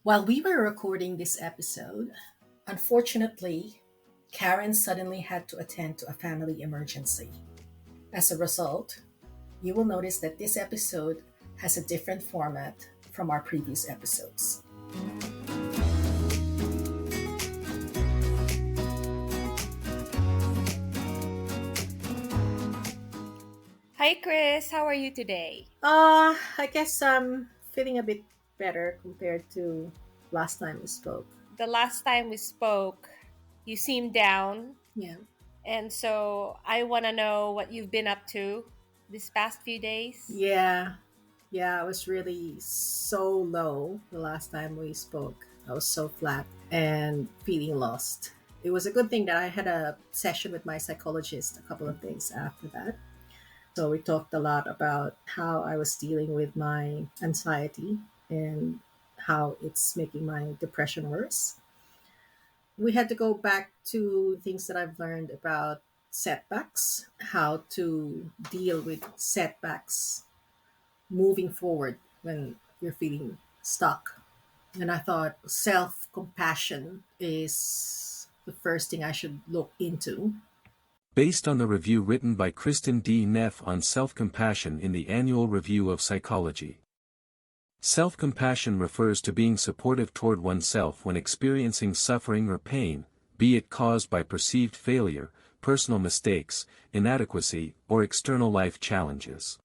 While we were recording this episode, unfortunately, Karen suddenly had to attend to a family emergency. As a result, you will notice that this episode has a different format from our previous episodes. Hi, Kris. How are you today? I guess I'm feeling a bit better compared to last time we spoke. The last time we spoke, you seemed down, Yeah. and so I want to know what you've been up to this past few days. Yeah. Yeah, I was really so low the last time we spoke. I was so flat and feeling lost. It was a good thing that I had a session with my psychologist a couple of days after that. So we talked a lot about how I was dealing with my anxiety and how it's making my depression worse. We had to go back to things that I've learned about setbacks, how to deal with setbacks moving forward when you're feeling stuck. And I thought self compassion is the first thing I should look into. Based on the review written by Kristen D. Neff on self-compassion in the Annual Review of Psychology. Self-compassion refers to being supportive toward oneself when experiencing suffering or pain, be it caused by perceived failure, personal mistakes, inadequacy, or external life challenges.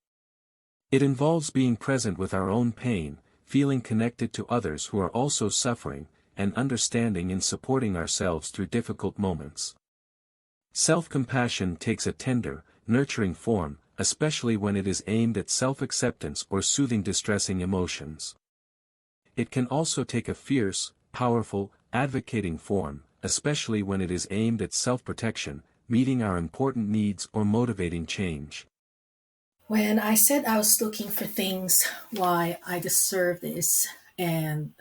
It involves being present with our own pain, feeling connected to others who are also suffering, and understanding and supporting ourselves through difficult moments. Self-compassion takes a tender, nurturing form, especially when it is aimed at self-acceptance or soothing distressing emotions. It can also take a fierce, powerful, advocating form, especially when it is aimed at self-protection, meeting our important needs or motivating change. When I said I was looking for things why I deserve this and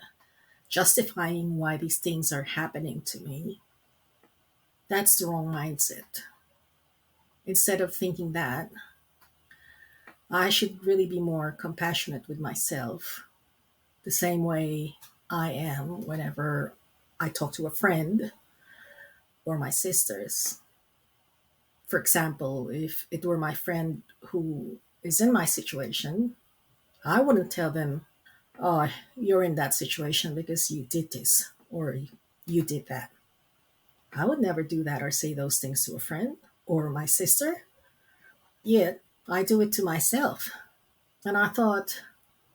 justifying why these things are happening to me, that's the wrong mindset. Instead of thinking that, I should really be more compassionate with myself, the same way I am whenever I talk to a friend or my sisters. For example, if it were my friend who is in my situation, I wouldn't tell them, oh, you're in that situation because you did this or you did that. I would never do that or say those things to a friend or my sister. Yet I do it to myself. And I thought,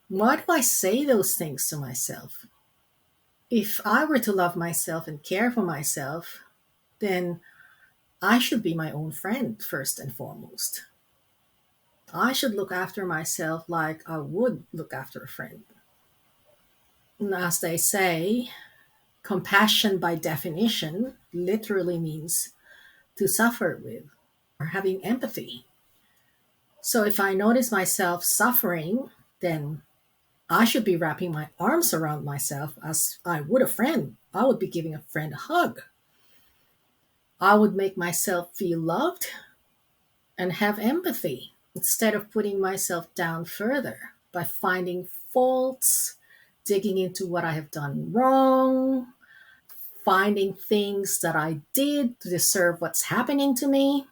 why do I say those things to myself? If I were to love myself and care for myself, then I should be my own friend first and foremost. I should look after myself like I would look after a friend. And as they say, compassion by definition literally means to suffer with or having empathy. So if I notice myself suffering, then I should be wrapping my arms around myself as I would a friend. I would be giving a friend a hug. I would make myself feel loved and have empathy instead of putting myself down further by finding faults, digging into what I have done wrong, finding things that I did to deserve what's happening to me.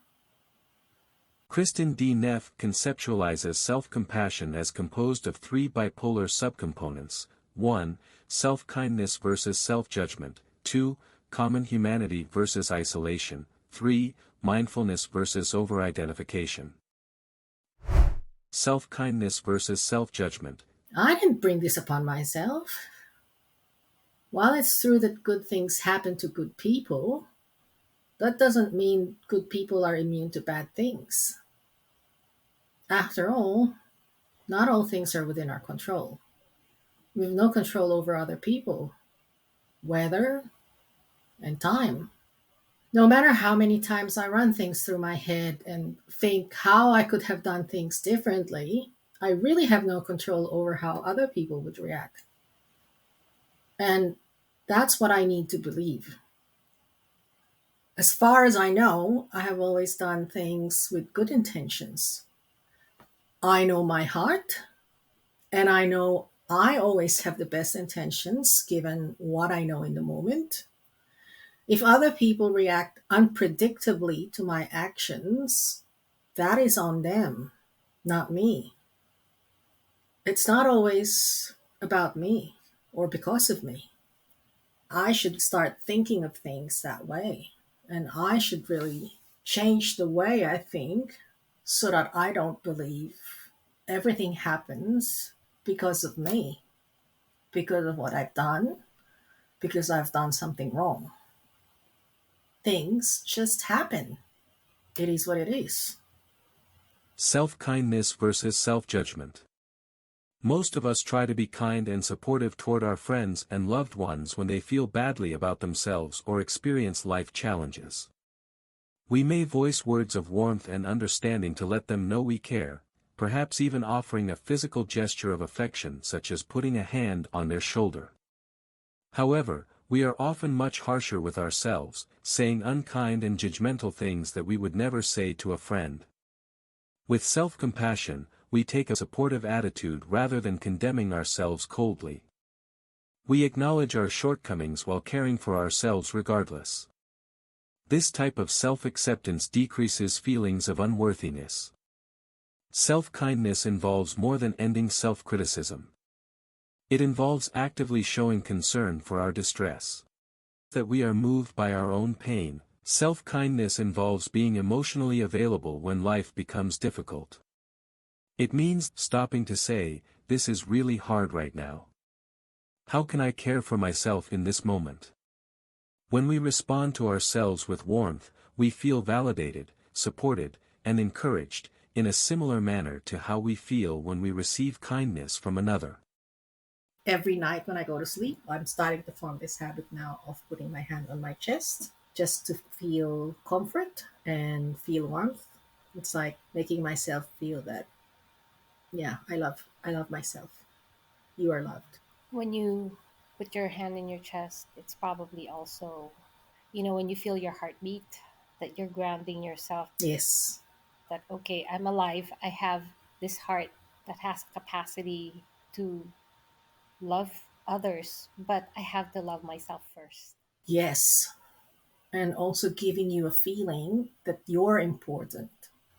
Kristen D. Neff conceptualizes self-compassion as composed of three bipolar subcomponents: 1. Self-kindness versus self-judgment; 2. Common humanity versus isolation; 3. Mindfulness versus over-identification. Self-kindness versus self-judgment. I didn't bring this upon myself. While it's true that good things happen to good people, that doesn't mean good people are immune to bad things. After all, not all things are within our control. We have no control over other people, weather, and time. No matter how many times I run things through my head and think how I could have done things differently, I really have no control over how other people would react. And that's what I need to believe. As far as I know, I have always done things with good intentions. I know my heart, and I know I always have the best intentions given what I know in the moment. If other people react unpredictably to my actions, that is on them, not me. It's not always about me or because of me. I should start thinking of things that way. And I should really change the way I think so that I don't believe everything happens because of me, because of what I've done, because I've done something wrong. Things just happen. It is what it is. Self-kindness versus self-judgment. Most of us try to be kind and supportive toward our friends and loved ones when they feel badly about themselves or experience life challenges. We may voice words of warmth and understanding to let them know we care, perhaps even offering a physical gesture of affection such as putting a hand on their shoulder. However, we are often much harsher with ourselves, saying unkind and judgmental things that we would never say to a friend. With self-compassion, we take a supportive attitude rather than condemning ourselves coldly. We acknowledge our shortcomings while caring for ourselves regardless. This type of self-acceptance decreases feelings of unworthiness. Self-kindness involves more than ending self-criticism. It involves actively showing concern for our distress. That we are moved by our own pain. Self-kindness involves being emotionally available when life becomes difficult. It means stopping to say, "This is really hard right now. How can I care for myself in this moment?" When we respond to ourselves with warmth, we feel validated, supported, and encouraged, in a similar manner to how we feel when we receive kindness from another. Every night when I go to sleep, I'm starting to form this habit now of putting my hand on my chest just to feel comfort and feel warmth. It's like making myself feel that, yeah, I love myself. You are loved. When you put your hand in your chest, it's probably also, when you feel your heartbeat, that you're grounding yourself, Yes. that, okay, I'm alive. I have this heart that has capacity to love others, but I have to love myself first. Yes. And also giving you a feeling that you're important,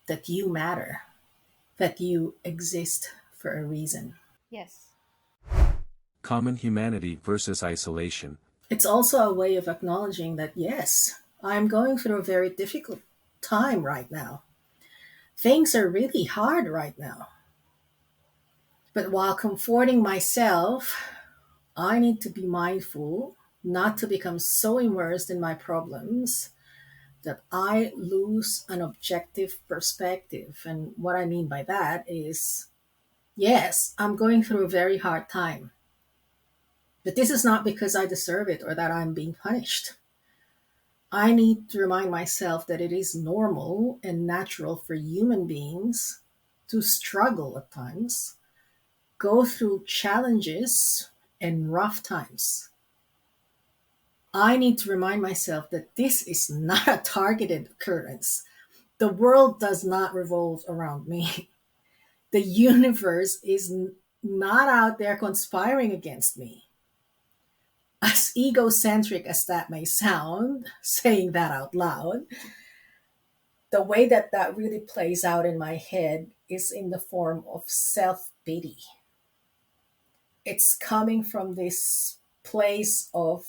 that you matter, that you exist for a reason. Yes. Common humanity versus isolation. It's also a way of acknowledging that, yes, I'm going through a very difficult time right now. Things are really hard right now. But while comforting myself, I need to be mindful not to become so immersed in my problems that I lose an objective perspective. And what I mean by that is, yes, I'm going through a very hard time. But this is not because I deserve it or that I'm being punished. I need to remind myself that it is normal and natural for human beings to struggle at times, go through challenges and rough times. I need to remind myself that this is not a targeted occurrence. The world does not revolve around me. The universe is not out there conspiring against me. As egocentric as that may sound, saying that out loud, the way that that really plays out in my head is in the form of self pity. It's coming from this place of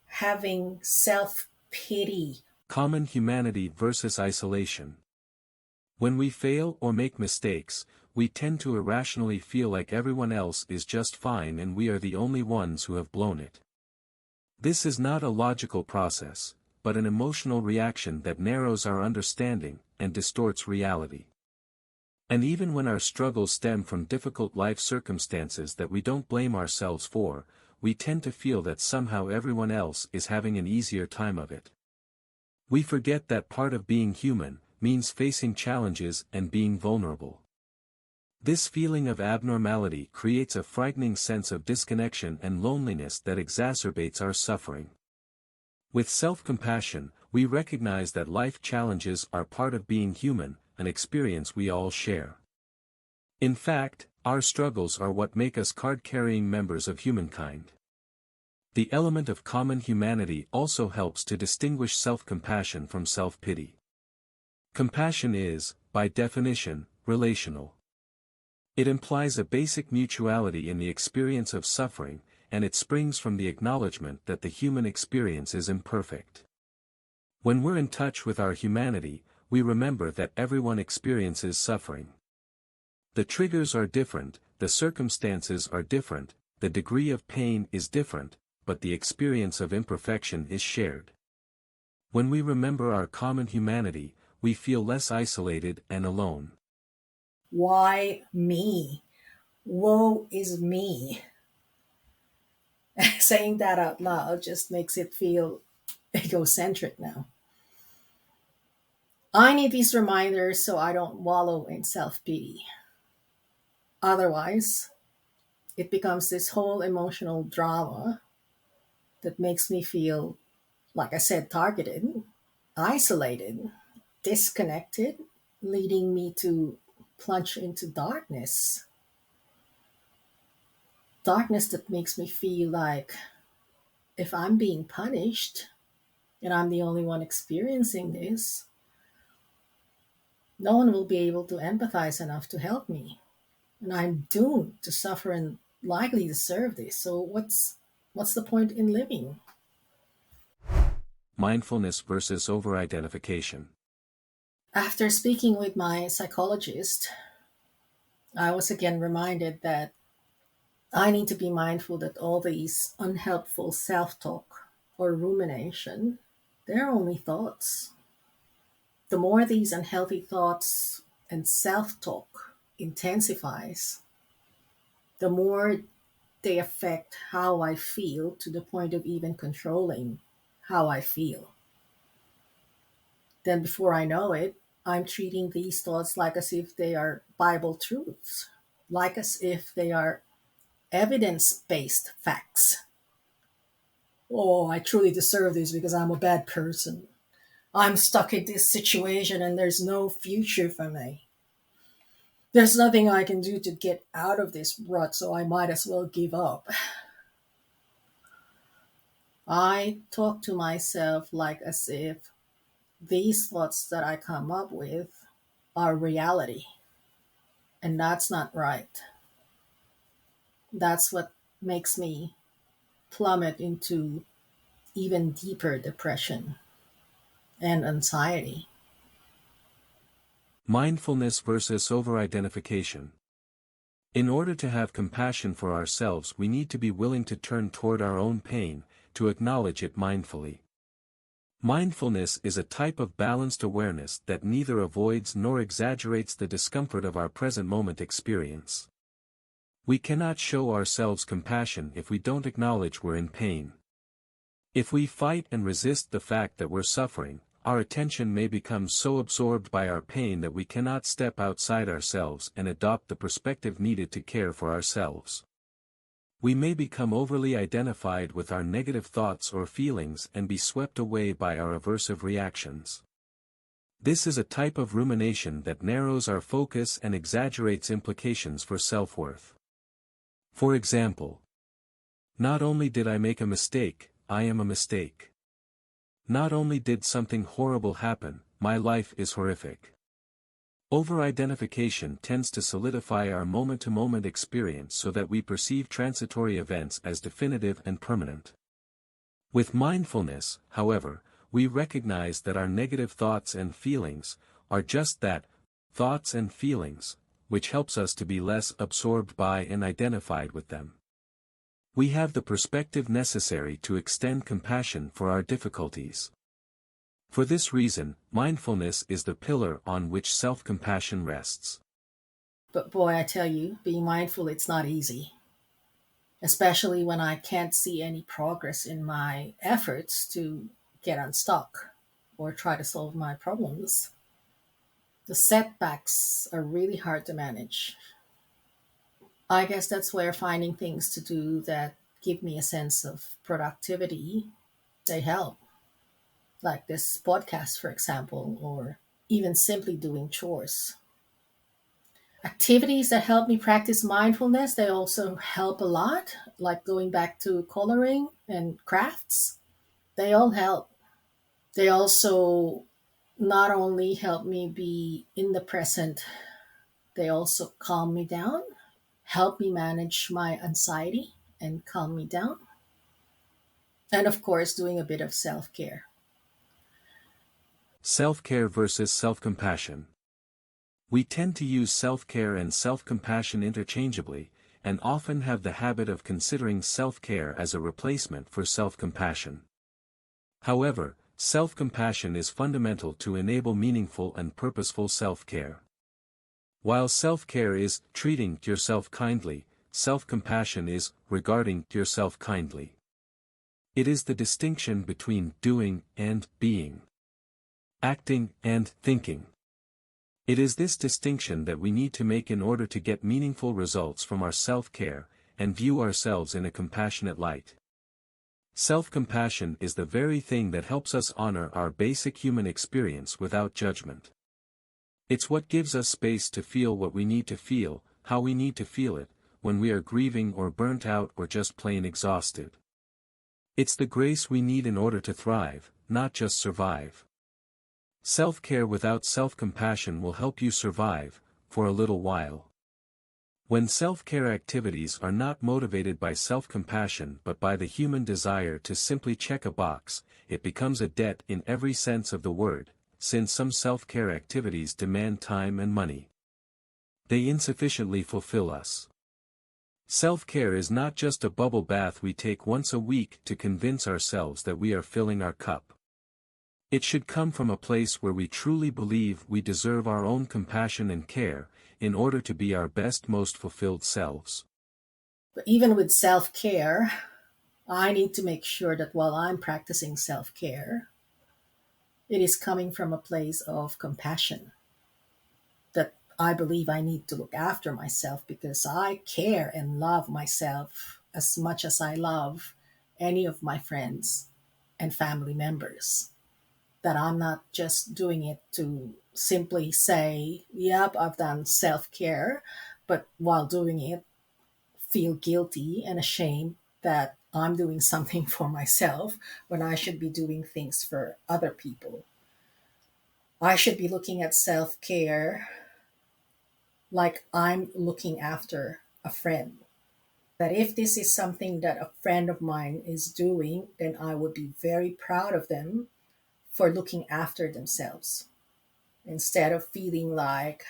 having self pity. Common humanity versus isolation. When we fail or make mistakes, we tend to irrationally feel like everyone else is just fine and we are the only ones who have blown it. This is not a logical process, but an emotional reaction that narrows our understanding and distorts reality. And even when our struggles stem from difficult life circumstances that we don't blame ourselves for, we tend to feel that somehow everyone else is having an easier time of it. We forget that part of being human means facing challenges and being vulnerable. This feeling of abnormality creates a frightening sense of disconnection and loneliness that exacerbates our suffering. With self-compassion, we recognize that life challenges are part of being human, an experience we all share. In fact, our struggles are what make us card-carrying members of humankind. The element of common humanity also helps to distinguish self-compassion from self-pity. Compassion is, by definition, relational. It implies a basic mutuality in the experience of suffering, and it springs from the acknowledgement that the human experience is imperfect. When we're in touch with our humanity, we remember that everyone experiences suffering. The triggers are different, the circumstances are different, the degree of pain is different, but the experience of imperfection is shared. When we remember our common humanity, we feel less isolated and alone. Why me? Woe is me. Saying that out loud just makes it feel egocentric now. I need these reminders so I don't wallow in self pity. Otherwise, it becomes this whole emotional drama that makes me feel, like I said, targeted, isolated, disconnected, leading me to plunge into darkness. Darkness that makes me feel like if I'm being punished and I'm the only one experiencing this, no one will be able to empathize enough to help me. And I'm doomed to suffer and likely deserve this. So what's the point in living? Mindfulness versus over-identification. After speaking with my psychologist, I was again reminded that I need to be mindful that all these unhelpful self-talk or rumination, they're only thoughts. The more these unhealthy thoughts and self-talk intensifies, the more they affect how I feel to the point of even controlling how I feel. Then, before I know it, I'm treating these thoughts like as if they are Bible truths, like as if they are evidence based facts. Oh, I truly deserve this because I'm a bad person. I'm stuck in this situation and there's no future for me. There's nothing I can do to get out of this rut, so I might as well give up. I talk to myself like as if these thoughts that I come up with are reality, and that's not right. That's what makes me plummet into even deeper depression and anxiety. Mindfulness versus over-identification. In order to have compassion for ourselves, we need to be willing to turn toward our own pain, to acknowledge it mindfully. Mindfulness is a type of balanced awareness that neither avoids nor exaggerates the discomfort of our present moment experience. We cannot show ourselves compassion if we don't acknowledge we're in pain. If we fight and resist the fact that we're suffering, our attention may become so absorbed by our pain that we cannot step outside ourselves and adopt the perspective needed to care for ourselves. We may become overly identified with our negative thoughts or feelings and be swept away by our aversive reactions. This is a type of rumination that narrows our focus and exaggerates implications for self-worth. For example, not only did I make a mistake, I am a mistake. Not only did something horrible happen, my life is horrific. Over-identification tends to solidify our moment-to-moment experience so that we perceive transitory events as definitive and permanent. With mindfulness, however, we recognize that our negative thoughts and feelings are just that, thoughts and feelings, which helps us to be less absorbed by and identified with them. We have the perspective necessary to extend compassion for our difficulties. For this reason, mindfulness is the pillar on which self-compassion rests. But boy, I tell you, being mindful, it's not easy. Especially when I can't see any progress in my efforts to get unstuck or try to solve my problems. The setbacks are really hard to manage. I guess that's where finding things to do that give me a sense of productivity, they help. Like this podcast, for example, or even simply doing chores. Activities that help me practice mindfulness, they also help a lot, like going back to coloring and crafts. They all help. They also not only help me be in the present, they also calm me down, help me manage my anxiety and calm me down. And of course, doing a bit of self care. Self-care versus self-compassion. We tend to use self-care and self-compassion interchangeably, and often have the habit of considering self-care as a replacement for self-compassion. However, self-compassion is fundamental to enable meaningful and purposeful self-care. While self-care is treating yourself kindly, self-compassion is regarding yourself kindly. It is the distinction between doing and being, acting and thinking. It is this distinction that we need to make in order to get meaningful results from our self-care, and view ourselves in a compassionate light. Self-compassion is the very thing that helps us honor our basic human experience without judgment. It's what gives us space to feel what we need to feel, how we need to feel it, when we are grieving or burnt out or just plain exhausted. It's the grace we need in order to thrive, not just survive. Self-care without self-compassion will help you survive, for a little while. When self-care activities are not motivated by self-compassion but by the human desire to simply check a box, it becomes a debt in every sense of the word, since some self-care activities demand time and money. They insufficiently fulfill us. Self-care is not just a bubble bath we take once a week to convince ourselves that we are filling our cup. It should come from a place where we truly believe we deserve our own compassion and care, in order to be our best, most fulfilled selves. But even with self care, I need to make sure that while I'm practicing self care, it is coming from a place of compassion. That I believe I need to look after myself because I care and love myself as much as I love any of my friends and family members. That I'm not just doing it to simply say, yep, I've done self care, but while doing it, feel guilty and ashamed that I'm doing something for myself when I should be doing things for other people. I should be looking at self care like I'm looking after a friend. That if this is something that a friend of mine is doing, then I would be very proud of them for looking after themselves instead of feeling like,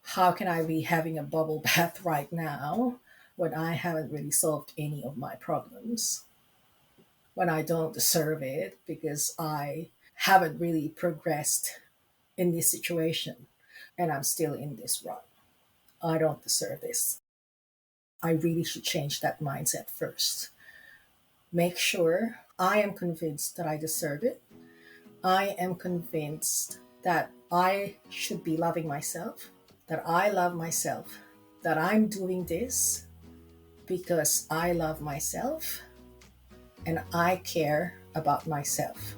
how can I be having a bubble bath right now when I haven't really solved any of my problems? When I don't deserve it because I haven't really progressed in this situation and I'm still in this rut. I don't deserve this. I really should change that mindset first. Make sure I am convinced that I deserve it. I am convinced that I should be loving myself, that I love myself, that I'm doing this because I love myself and I care about myself.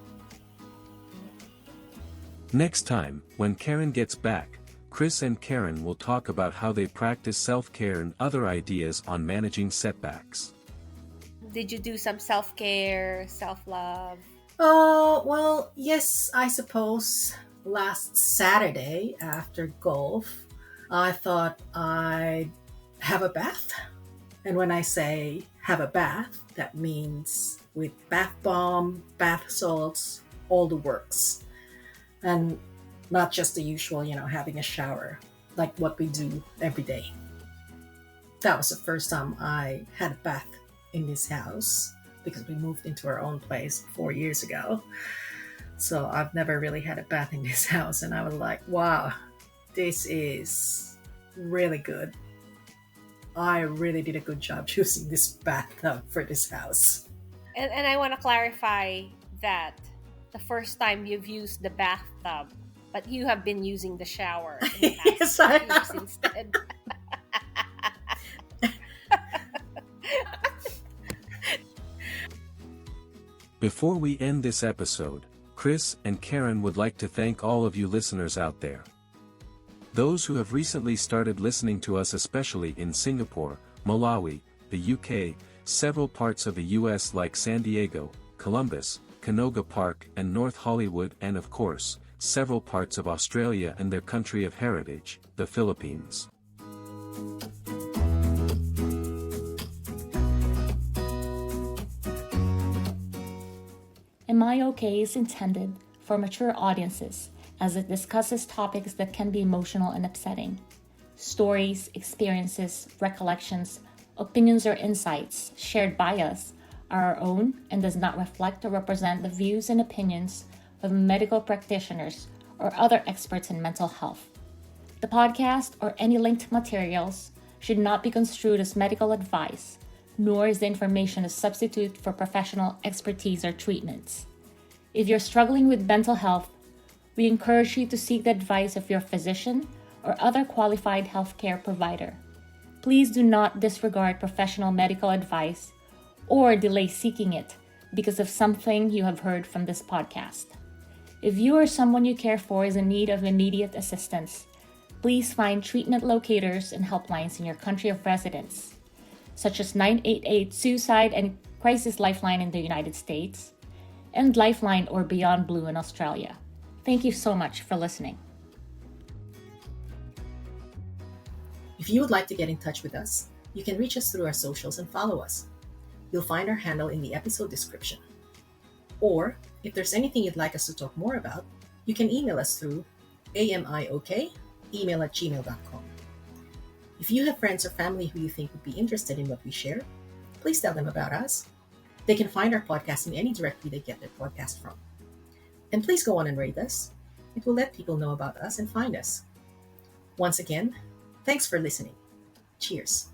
Next time, when Karen gets back, Kris and Karen will talk about how they practice self-care and other ideas on managing setbacks. Did you do some self care, self love? Oh, well, yes, I suppose last Saturday after golf, I thought I'd have a bath. And when I say have a bath, that means with bath bomb, bath salts, all the works. And not just the usual, having a shower like what we do every day. That was the first time I had a bath in this house because we moved into our own place 4 years ago. So I've never really had a bath in this house. And I was like, wow, this is really good. I really did a good job choosing this bathtub for this house. And I want to clarify that the first time you've used the bathtub, but you have been using the shower in the past Yes, I years have. instead. Before we end this episode, Kris and Karen would like to thank all of you listeners out there. Those who have recently started listening to us, especially in Singapore, Malawi, the UK, several parts of the US like San Diego, Columbus, Canoga Park and North Hollywood, and of course, several parts of Australia and their country of heritage, the Philippines. Am I Okay is intended for mature audiences as it discusses topics that can be emotional and upsetting. Stories, experiences, recollections, opinions, or insights shared by us are our own and does not reflect or represent the views and opinions of medical practitioners or other experts in mental health. The podcast or any linked materials should not be construed as medical advice, nor is the information a substitute for professional expertise or treatments. If you're struggling with mental health, we encourage you to seek the advice of your physician or other qualified healthcare provider. Please do not disregard professional medical advice or delay seeking it because of something you have heard from this podcast. If you or someone you care for is in need of immediate assistance, please find treatment locators and helplines in your country of residence, such as 988 Suicide and Crisis Lifeline in the United States, and Lifeline or Beyond Blue in Australia. Thank you so much for listening. If you would like to get in touch with us, you can reach us through our socials and follow us. You'll find our handle in the episode description. Or, if there's anything you'd like us to talk more about, you can email us through amiok@gmail.com. If you have friends or family who you think would be interested in what we share, please tell them about us. They can find our podcast in any directory they get their podcast from. And please go on and rate us. It will let people know about us and find us. Once again, thanks for listening. Cheers.